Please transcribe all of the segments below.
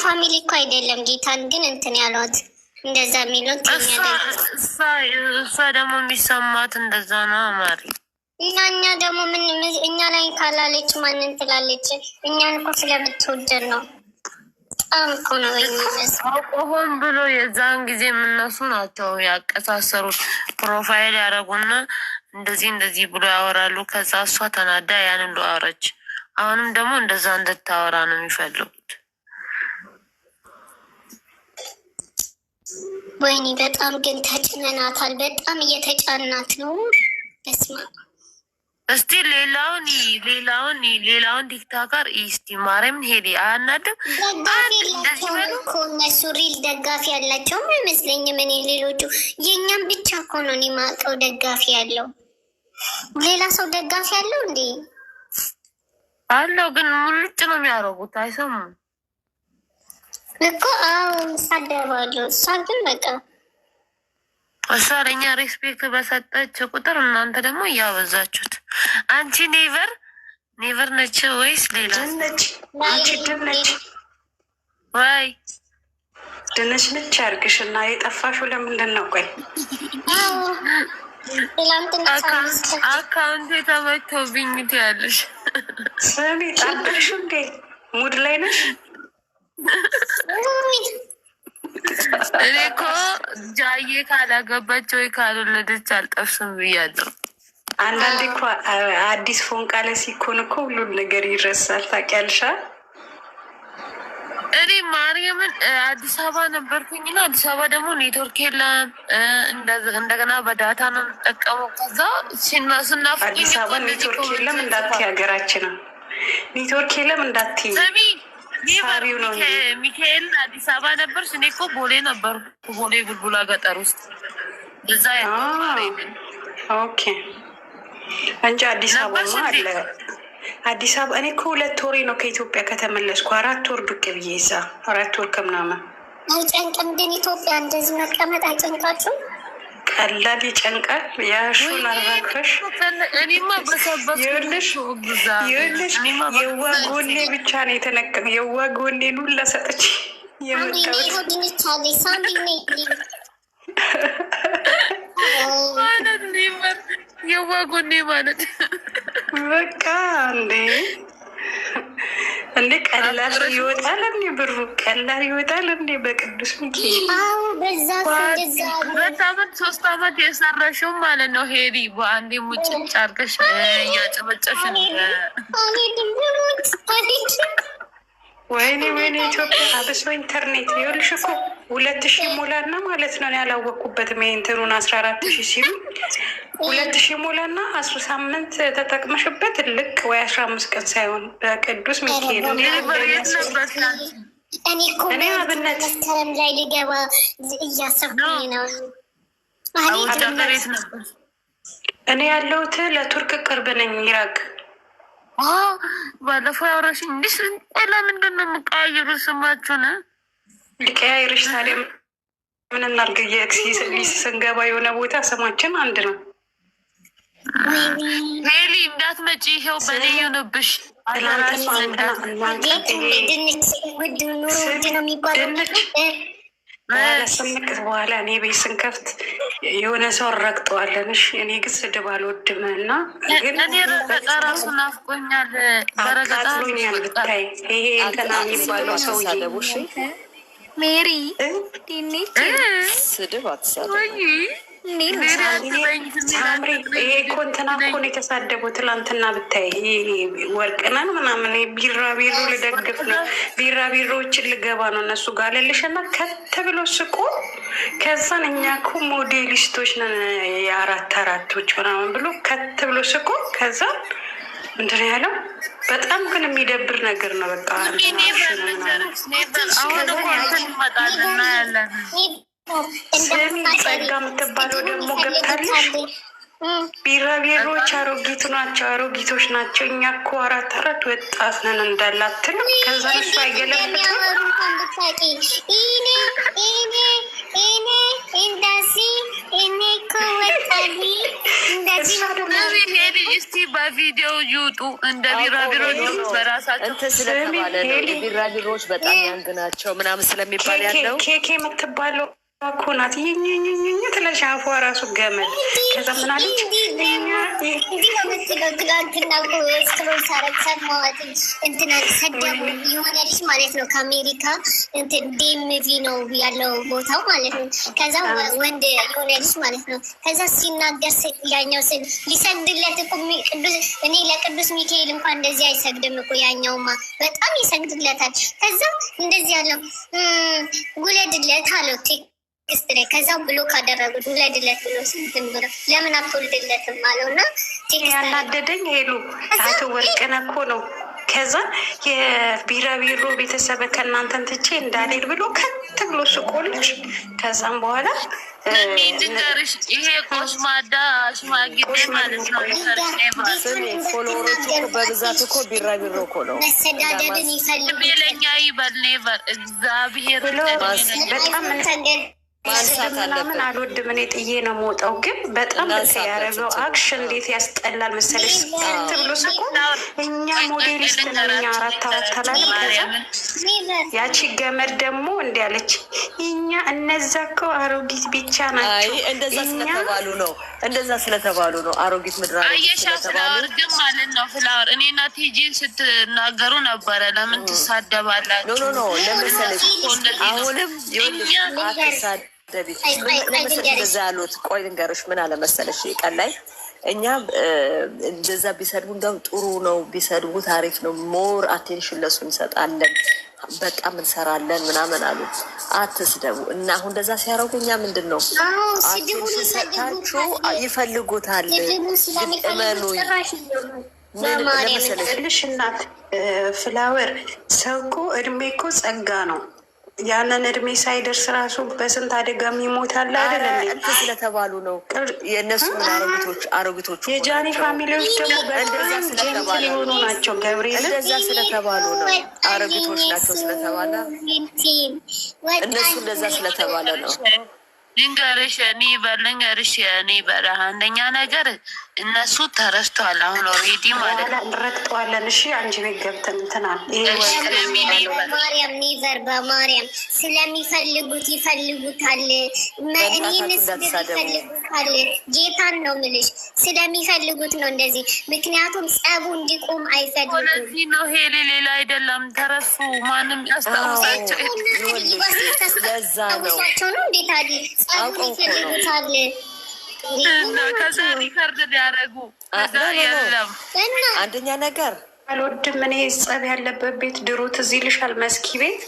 ፋሚሊ እኮ አይደለም ጌታን ግን እንትን ያሏት እንደዛ የሚሉት እሷ ደግሞ የሚሰማት እንደዛ ነው ማሪ። እኛ ደግሞ ምን እኛ ላይ ካላለች ማንን ትላለች? እኛን እኮ ስለምትወደድ ነው። በጣም እኮ ነው ሆን ብሎ የዛን ጊዜ የምነሱ ናቸው ያቀሳሰሩት። ፕሮፋይል ያደረጉና እንደዚህ እንደዚህ ብሎ ያወራሉ። ከዛ እሷ ተናዳ ያን እንደዋረች አሁንም ደግሞ እንደዛ እንድታወራ ነው የሚፈልጉት። ወይኔ በጣም ግን ተጭነናታል። በጣም እየተጫናት ነው። በስማ እስቲ ሌላውን ቲክቶከር እስቲ ማርያም ሄዲ አናድም እነሱ ሪል ደጋፊ ያላቸውም አይመስለኝም። እኔ ሌሎቹ የእኛም ብቻ እኮ ነው እኔ የማውቀው ደጋፊ ያለው። ሌላ ሰው ደጋፊ ያለው እንዴ? አለው ግን ሙልጭ ነው የሚያደርጉት። አይሰሙም እኮ አዎ፣ ሳደባሉ እሷ ግን በቃ እሷ ለእኛ ሬስፔክት በሰጠች ቁጥር እናንተ ደግሞ እያበዛችሁት። አንቺ ኔቨር ነች ወይስ ሌላ ነች? አንቺ ድነች ወይ ድነች ነች ያርግሽ እና የጠፋሽው ለምንድን ነው? ቆይ አካውንት የተመቶብኝ ትያለሽ። ስሚ ጣበሽ እንዴ? ሙድ ላይ ነሽ? እኔ እኮ ጃዬ ካላገባች ወይ ካልወለደች አልጠፍስም ብያለሁ። አንዳንዴ እኮ አዲስ ፎን ቃለ ሲኮን እኮ ሁሉን ነገር ይረሳል። ታውቂያለሽ? እኔ ማርያምን አዲስ አበባ ነበርኩኝና አዲስ አበባ ደግሞ ኔትወርክ የለም። እንደገና በዳታ ነው የምጠቀመው። ከዛ ስናፍ አዲስ አበባ ኔትወርክ የለም እንዳትዪ፣ ሀገራችን ነው ኔትወርክ የለም እንዳትዪ። ሳቢው ነው ሚካኤል አዲስ አበባ ነበርሽ? እኔ እኮ ቦሌ ነበርኩ፣ ቦሌ ቡልቡላ ገጠር ውስጥ እዛ ኦኬ እንጂ አዲስ አበባ አለ። አዲስ አበባ እኔ እኮ 2 ወሬ ነው ከኢትዮጵያ ከተመለስኩ 4 ወር ብቅ ብዬ እዛ 4 ወር ከምናምን። አይጨንቅም ግን ኢትዮጵያ እንደዚህ መቀመጥ አይጨንቃችሁ? ቀላል ይጨንቃል። ያሹን አራክፈሽ እኔማ በሰበት ይኸውልሽ የዋጎኔ ብቻ ነው የተነቀም። የዋጎኔን ሁላ ሰጠች የመጣሁት ማለት ኔቨር የዋጎኔ ማለት በቃ እንዴ ቀላል ይወጣል እንዴ? ብሩ ቀላል ይወጣል እንዴ? በቅዱስ ሚካኤል 2 ዓመት 3 ዓመት የሰራሽው ማለት ነው። ሄዲ በአንዴ ሙጭጭ አድርገሽ እያጨበጨሽ ወይኔ ኢትዮጵያ አብሶ ኢንተርኔት ይኸውልሽ እኮ 2000 ሞላና ማለት ነው። ያላወቅኩበትም ይሄንትኑን 14,000 ሲሉ 2000 ሞላና 10 ሳምንት ተጠቅመሽበት ልክ ወይ 15 ቀን ሳይሆን በቅዱስ ሚካኤል እኔ አብነት መስከረም ላይ ልገባ እያሰብኩኝ ነው። እኔ ያለሁት ለቱርክ ቅርብ ነኝ፣ ኢራቅ። ባለፈው ያወራሽኝ እንዲህ ለምንድን ነው የምቀያየሩ ስማችሁን? ሊቀያይርሽ ታዲያ ምን እናድርግ? የኤክሲስ ስንገባ የሆነ ቦታ ስማችን አንድ ነው። ሄሊ እንዳትመጪ ይኸው በልዩ ንብሽ ስንቅት በኋላ እኔ ቤት ስንከፍት የሆነ ሰው ረግጠዋለን። እሺ እኔ ግን ስድብ አልወድም እና እኔ ረገጣ ራሱ ናፍቆኛል። አቃጥሎኛል ብታይ። ይሄ እንትና የሚባለው ሰውዬ ሜሪ ስድብ አትሰራ ሳምሪ። ይሄ እኮ እንትና እኮ ነው የተሳደበው ትላንትና ብታይ። ወርቅነን ምናምን ቢራቢሮ ልደግፍ ነው ቢራቢሮዎችን ልገባ ነው እነሱ ጋር ልልሽና ከት ብሎ ስቆ ከዛን እኛ እኮ ሞዴሊስቶች ነን የ4 ምናምን ብሎ ከት ብሎ ስቆ ከዛ ምንድን ነው ያለው? በጣም ግን የሚደብር ነገር ነው። በቃ ስሚ ጸጋ የምትባለው ደግሞ ገብታለሽ። ቢራቢሮዎች አሮጊቶች ናቸው። እኛ እኮ 4 ወጣት ነን እንዳላትን ከዛ እሱ አይገለምጥም። እኔ እንደዚህ እኔ እኮ ወጣት እስቲ በቪዲዮ ይውጡ እንደ ቢራቢሮ በራሳቸው እንትን ስለተባለ ነው። የቢራቢሮዎች በጣም ያንግ ናቸው ምናምን ስለሚባል ያለው ኬኬ የምትባለው እኮ ናት። ይኝኝኝኝ ትለሽ አፏ ራሱ ገመድ። ከዛ ምን አለች? ትላንትና ስክሮል ሳረግ ሰማዋት። እንትና ሰደቡ የሆነ ልጅ ማለት ነው ከአሜሪካ ዴምቪ ነው ያለው ቦታው ማለት ነው። ከዛ ወንድ የሆነ ልጅ ማለት ነው። ከዛ ሲናገር ያኛው ስል ሊሰግድለት እኮ ቅዱስ እኔ ለቅዱስ ሚካኤል እንኳን እንደዚህ አይሰግድም እኮ ያኛውማ በጣም ይሰግድለታል። ከዛ እንደዚህ ያለው ውለድለት አለው ቴክስት ላይ። ከዛ ብሎ ካደረጉት ውለድለት ብሎ ስንትን ብሎ ለምን አትወልድለትም አለው እና ያናደደኝ ሄሉ አቶ ወርቅነህ እኮ ነው። ከዛ የቢራቢሮ ቤተሰብ ከእናንተን ትቼ እንዳልሄድ ብሎ ከት ብሎ ስቆልሽ ከዛም በኋላ ንገርሽ ይሄ ቆስማዳ ሽማግሌ ማለት ነው። ፎሎወሮቹ በብዛት እኮ ቢራቢሮ እኮ ነው። መሰዳደብን ይፈልግ ቤለኛ ይበል ኔቨር እግዚአብሔር በጣም ማንሳት ምናምን አልወድም እኔ ጥዬ ነው የምወጣው። ግን በጣም ያደረገው አክሽን እንዴት ያስጠላል መሰለሽ። ስት ብሎ ስቆ እኛ ሞዴሊስት ነን እኛ አራት አላለም። ያቺ ገመድ ደግሞ እንዲ ያለች እኛ እነዛ እኮ አሮጊት ብቻ ናቸው። እንደዛ ስለተባሉ ነው እንደዛ ስለተባሉ ነው አሮጊት ምድር አየሻ ፍላወር ግን ማለት ነው። ፍላወር እኔና ቲጂን ስትናገሩ ነበረ። ለምን ትሳደባላችሁ? ኖ ለምሳሌ አሁንም አትሳደ እንደዛ ያሉት ቆይ ልንገርሽ ምን አለመሰለሽ ቀን ላይ እኛ እንደዛ ቢሰድቡ እንደውም ጥሩ ነው ቢሰድቡ ታሪክ ነው ሞር አቴንሽን ለሱ እንሰጣለን በቃ እንሰራለን ምናምን አሉ። አትስደቡ እና አሁን እንደዛ ሲያደርጉ እኛ ምንድን ነው አቴንሽን ሰጣችሁ ይፈልጉታል። እመኑኝ ለመሰለሽ እናት ፍላወር ሰው እኮ እድሜ እኮ ጸጋ ነው። ያንን እድሜ ሳይደርስ ራሱ በስንት አደጋ ይሞታል አይደል? እንትን ስለተባሉ ነው የእነሱ ምን አሮጊቶቹ የጃኒ ፋሚሊዎች ደግሞ በጣም ጀንትል የሆኑ ናቸው። ገብርኤል እንደዛ ስለተባሉ ነው አሮጊቶች ናቸው ስለተባለ እነሱ እንደዛ ስለተባለ ነው። ልንገርሽ ልንገርሽ አንደኛ ነገር እነሱ ተረስተዋል። አሁን ኦልሬዲ ማለት ነው እንረግጠዋለን። እሺ አንቺ ቤት ገብተን እንትናል ማርያም ኒቨር በማርያም ስለሚፈልጉት ይፈልጉታል። እኔን ይፈልጉታል። ጌታን ነው ምልሽ ስለሚፈልጉት ነው እንደዚህ። ምክንያቱም ጸቡ እንዲቆም አይፈልጉም። ስለዚህ ነው ሄሌ ሌላ አይደለም። ተረሱ ማንም ያስታውሳቸው ነው እንዴት አለ ጸቡ ይፈልጉታል። ከዛ ሪከርድ ሊያደርጉ የለም። አንደኛ ነገር አልወድም እኔ ጸብ ያለበት ቤት ድሮ ትዝ ይልሻል መስኪ ቤት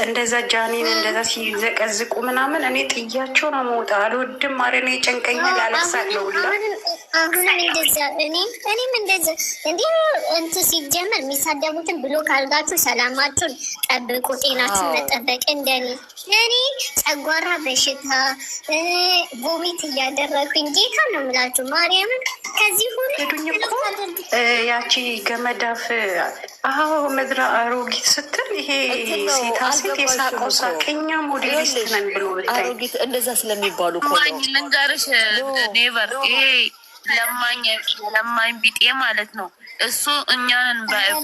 እንደዛ ጃኒን እንደዛ ሲዘቀዝቁ ምናምን እኔ ጥያቸው ነው መውጣ አልወድም። ማረ ነው ጨንቀኛል አለቅሳለሁ። አሁንም እንደዛ እኔም እንደዛ እንዲ እንትን ሲጀመር የሚሳደቡትን ብሎ ካልጋችሁ ሰላማችሁን ጠብቁ፣ ጤናችሁን መጠበቅ እንደኔ እኔ ጨጓራ በሽታ ቮሚት እያደረጉኝ ጌታ ነው የምላችሁ ማርያምን ከዚህ ሁሉ ሄዱኝ እኮ ያቺ ገመዳፍ አዎ ምድረ አሮጊት ስትል ይሄ ሴታ ሴት የሳቀው ሳቀኛ ሞዴሊስት ነን ብሎ ብታይ አሮጊት እንደዛ ስለሚባሉ እኮ ነው። ልንገርሽ ኔቨር ይሄ ለማኝ ቢጤ ማለት ነው። እሱ እኛንን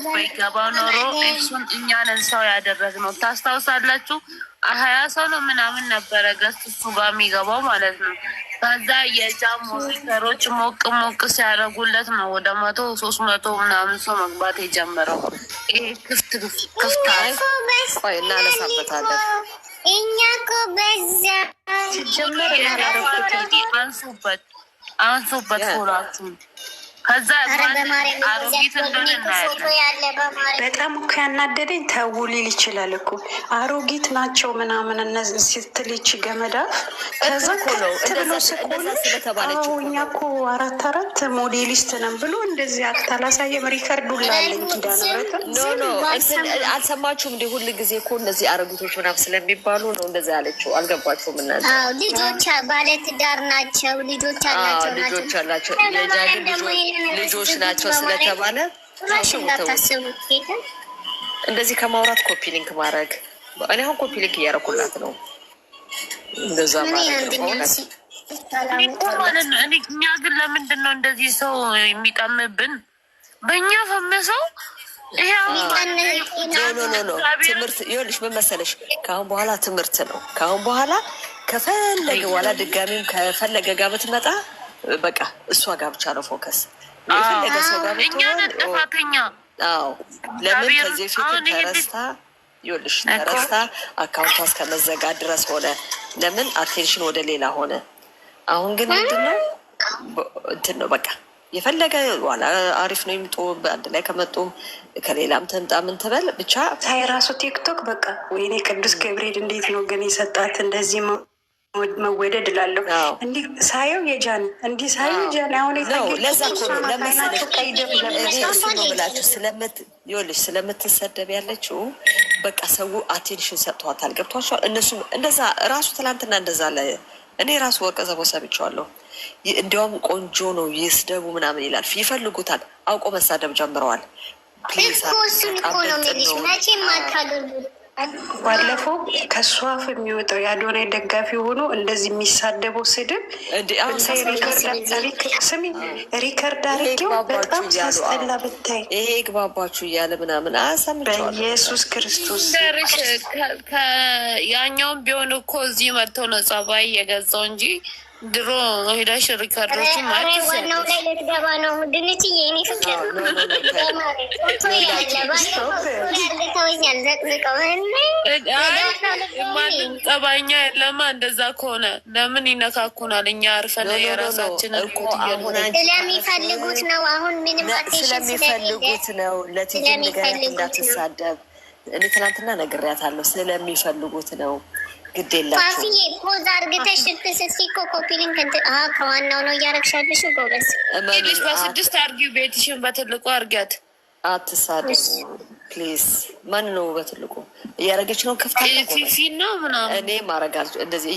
ባይገባው ኖሮ እሱን እኛንን ሰው ያደረግነው ታስታውሳላችሁ? 20 ሰው ነው ምናምን ነበረ ገስት እሱ ጋር የሚገባው ማለት ነው። ከዛ የጃም ሞኒተሮች ሞቅ ሲያደርጉለት ነው ወደ 100-300 ምናምን ሰው መግባት የጀመረው። ይሄ ክፍት ቆይ እናነሳበታለን። እኛ እኮ በዛ ሲጀመር አንሱበት ሆናችሁ ከዛ አሮጊት እንደሆነ በጣም እኮ ያናደደኝ ተው ሊል ይችላል እኮ አሮጊት ናቸው ምናምን እነዚህ ስትልች ገመዳፍ ከዛ ትብሎ ስቆሉ እኛ እኮ አራት ሞዴሊስት ነን ብሎ እንደዚህ አክት አላሳየም። ሪከርዱ ላለኝ አልሰማችሁም? እንደ ሁል ጊዜ እኮ እነዚህ አሮጊቶች ምናምን ስለሚባሉ ነው እንደዚህ ያለችው። አልገባችሁም? እና ልጆች ባለትዳር ናቸው፣ ልጆች አላቸው ልጆች ናቸው ስለተባለ እንደዚህ ከማውራት ኮፒ ሊንክ ማድረግ። እኔ አሁን ኮፒ ሊንክ እያደረኩላት ነው። እንደዛ ማለት ነው። እኛ ግን ለምንድን ነው እንደዚህ ሰው የሚጠምብን? በእኛ ፈመሰው ትምህርት ይኸውልሽ፣ ምን መሰለሽ፣ ከአሁን በኋላ ትምህርት ነው። ከአሁን በኋላ ከፈለገ በኋላ ድጋሚም ከፈለገ ጋር ብትመጣ በቃ እሷ ጋር ብቻ ነው ፎከስ። የፈለገ ሰው ጋር ብትሆን ጥፋተኛ። ለምን ከዚህ በፊት ተረስታ ይኸውልሽ፣ ተረስታ አካውንቷ እስከመዘጋት ድረስ ሆነ። ለምን አቴንሽን ወደ ሌላ ሆነ። አሁን ግን ምንድን ነው እንትን ነው በቃ የፈለገ ዋላ አሪፍ ነው የሚጡ በአንድ ላይ ከመጡም ከሌላም ተምጣ ምን ትበል ብቻ ሳይ ራሱ ቲክቶክ በቃ ወይኔ ቅዱስ ገብርኤል እንዴት ነው ግን የሰጣት እንደዚህ መወደድ እላለሁ። እንዲህ ሳየው የጃን እንዲህ ሳየው ጃን አሁን ለዛ ነው ለመሰለሽ ነው ብላችሁ ይኸውልሽ ስለምትሰደብ ያለችው በቃ ሰው አቴንሽን ሰጥቷታል። ገብቷቸዋል። እነሱም እንደዛ ራሱ ትላንትና እንደዛ እኔ ራሱ ወርቀ ዘቦ ሰምቼዋለሁ። እንዲያውም ቆንጆ ነው ይስደቡ ምናምን ይላል። ይፈልጉታል። አውቆ መሳደብ ጀምረዋል። ባለፈው ከእሷ አፍ የሚወጣው የአዶናይ ደጋፊ ሆኖ እንደዚህ የሚሳደበው ስድብ ስሚ ሪከርድ አድርጌው በጣም ሲያስጠላ ብታይ ይሄ ግባባችሁ እያለ ምናምን አሰምቼዋለሁ። በኢየሱስ ክርስቶስ ያኛውም ቢሆን እኮ እዚህ መጥተው ነው ጸባይ የገዛው እንጂ ድሮ ሄዳሽ ሪከርዶች ዋናው ላይ ልትገባ ነው። ድንችዬ እኔ ፍቅር ማንም ጠባኛ የለማ። እንደዛ ከሆነ ለምን ይነካኩናል? እኛ አርፈን የራሳችንን ስለሚፈልጉት ነው። አሁን ምንም ስለሚፈልጉት ነው። ለትጅ ንገሪያት እንዳትሳደብ። እኔ ትናንትና ነግሬያታለሁ። ስለሚፈልጉት ነው። ግድ የላቸው ፖዝ አርግተሽ ስትስሲ እኮ ኮፒ ሊንክ ከዋናው ነው እያረግሻለሽ። ጎበዝ ልጅ በ6 አርጊው፣ ቤትሽን በትልቁ አርጊያት። አትሳደቡ ፕሊዝ። ማን ነው በትልቁ እያረገች ነው? ክፍታ ነው ምናምን እኔ ማረጋል እንደዚህ